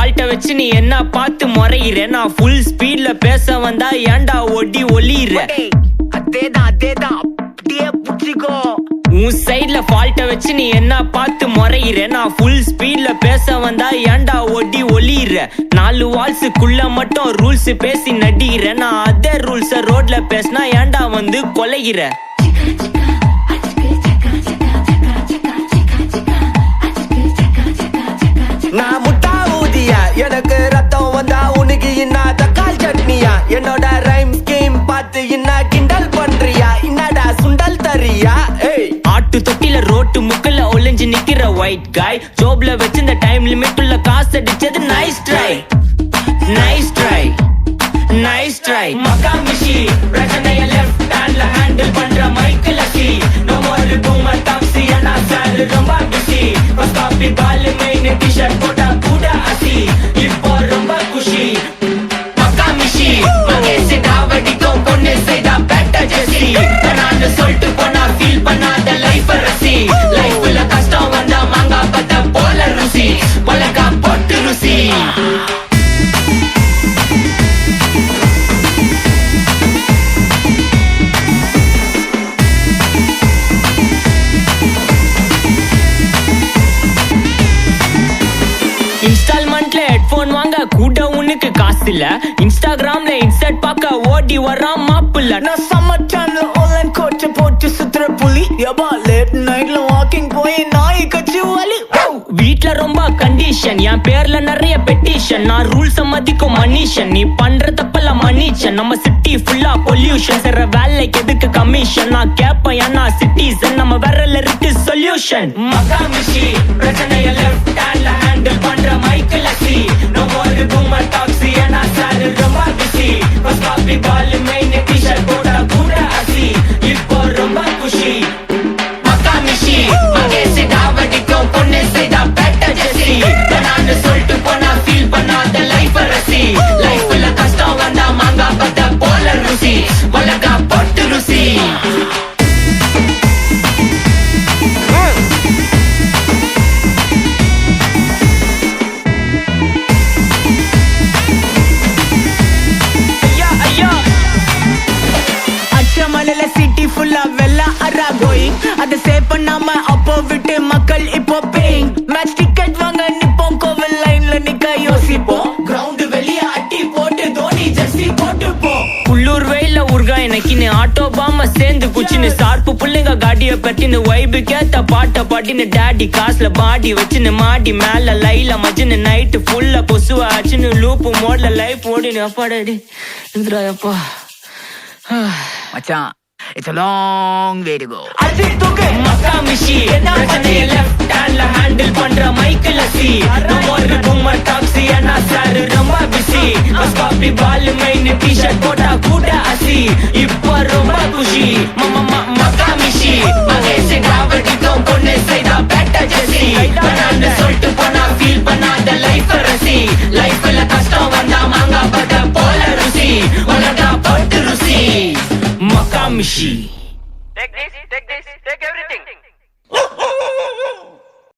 ஃபால்ட்ட வச்சு நீ என்ன பார்த்து முறையிற நான் ஃபுல் ஸ்பீட்ல பேச வந்தா ஏன்டா ஒடி ஒளியிற அதேதான் அப்படியே புடிச்சிக்கோ உன் சைட்ல ஃபால்ட்ட வச்சு நீ என்ன பார்த்து முறையிற நான் ஃபுல் ஸ்பீட்ல பேச வந்தா ஏன்டா ஒடி ஒளியிற 4 வால்ஸுக்குள்ள மட்டும் ரூல்ஸ் பேசி நடிகிற நான் அதே ரூல்ஸ ரோட்ல பேசினா ஏன்டா வந்து கொலைகிற நான் முட்டா ஊதியா எனக்கு ரத்தம் வந்தா உனக்கு இன்னா தக்காளி சட்னியா என்னோட ரைம் ஸ்கீம் பார்த்து இன்னா கிண்டல் பண்றியா என்னடா சுண்டல் தரியா ஆட்டு தொட்டில ரோட்டு முக்கல ஒளிஞ்சு நிக்கிற ஒயிட் காய் ஜோப்ல வச்சு இந்த டைம் லிமிட் உள்ள காசு அடிச்சது nice try nice try nice try மக்கா மிஷி பிரச்சனைய லெஃப்ட் ஹேண்ட்ல ஹேண்டில் பண்ற மைக்கேல் சி no more boomer taxi انا sir ரொம்ப பிஸி பஸ் காபி பால் மெயின் டி-ஷர்ட் போட்டா கூட அசி இப்போ ரொம்ப குஷி மக்கா மிஷி மகேஷ் டாவடிக்கும் பொண்ணு செய்தா பெட்ட ஜெசி நான் சொல்லிட்டு போனா ஃபீல் பண்ணாத லைஃப் ரசி லைஃப்ல கஷ்டம் வந்தா மாங்கா பத்த போல ருசி பலகா போட்டு ருசி இன்ஸ்டால்மெண்ட்ல ஹெட்போன் வாங்க கூட உனக்கு காசு இல்ல இன்ஸ்டாகிராம்ல இன்ஸ்டன்ட் பார்க்க ஓடி வரான் மாப்பிள்ள நான் சம்மர் சேனல் ஆன்லைன் கோச்ச போட்டு சுத்துற புலி யபா லேட் நைட்ல வாக்கிங் போய் நாய் கச்சி வலி வீட்ல ரொம்ப கண்டிஷன் என் பேர்ல நிறைய பெட்டிஷன் நான் ரூல்ஸ் மதிக்கும் மனிஷன் நீ பண்ற தப்பெல்லாம் மன்னிச்சன் நம்ம சிட்டி ஃபுல்லா பொல்யூஷன் செய்ற வேலைக்கு எதுக்கு கமிஷன் நான் கேப்பேன் ஏன்னா சிட்டிசன் நம்ம விரல்ல இருக்கு சொல்யூஷன் மக்கா மிஷி பிரச்சனைய லெஃப்ட் ஹேண்ட்ல ஹேண்டில் பண்ற மைக்கேல் சி no more boomer taxi انا sir ரொம்ப பிஸி பஸ் காபி பால் மெயின் டி-ஷர்ட் போட்டா கூட அசி இப்போ ரொம்ப குஷி மக்கா மிஷி மகேஷ் டாவடிக்கும் பொண்ணு செய்தா பெட்ட ஜெசி நான் சொல்லிட்டு போனா ஃபீல் பண்ணாத லைஃப் ரசி லைஃப்ல கஷ்டம் வந்தா மாங்கா பத்த போல ருசி பலகா போட்டு ருசி மலையில சிட்டி ஃபுல்லா வெள்ள அரா கோயிங் அத சேவ் பண்ணாம அப்போ விட்டு மக்கள் இப்போ பேயிங் மேட்ச் டிக்கெட் வாங்க நிப்போம் கோவில் லைன்ல நிக்க யோசிப்போம் கிரவுண்ட் வெளிய அட்டி போட்டு தோனி ஜெர்சி போட்டு போ உள்ளூர் வெயில உருகா எனக்குன்னு ஆட்டோ பாம சேர்ந்து குச்சின்னு சார்பு புள்ளைங்க காடிய பத்தின்னு வைபு கேத்த பாட்ட பாட்டின்னு டாடி காசுல பாடி வச்சுன்னு மாடி மேல லைல மஜின்னு நைட்டு ஃபுல்லா கொசுவ ஆச்சுன்னு லூப்பு மோட்ல லைஃப் ஓடினு அப்பாடாடி எந்திராயப்பா மச்சான் it's a long way to go அது தூக்கு மக்கா மிஷி பிரச்சனைய லெஃப்ட் ஹேண்ட்ல ஹேண்டில் பண்ற மைக்கேல் சி no more boomer taxi انا sir ரொம்ப பிஸி பஸ் காபி பால் மெயின் டி-ஷர்ட் போட்டா கூட அசி இப்போ ரொம்ப குஷி மக்கா மிஷி மகேஷ் டாவடிக்கும் பொண்ணு செய்தா பெட்ட ஜெசி நான் சொல்லிட்டு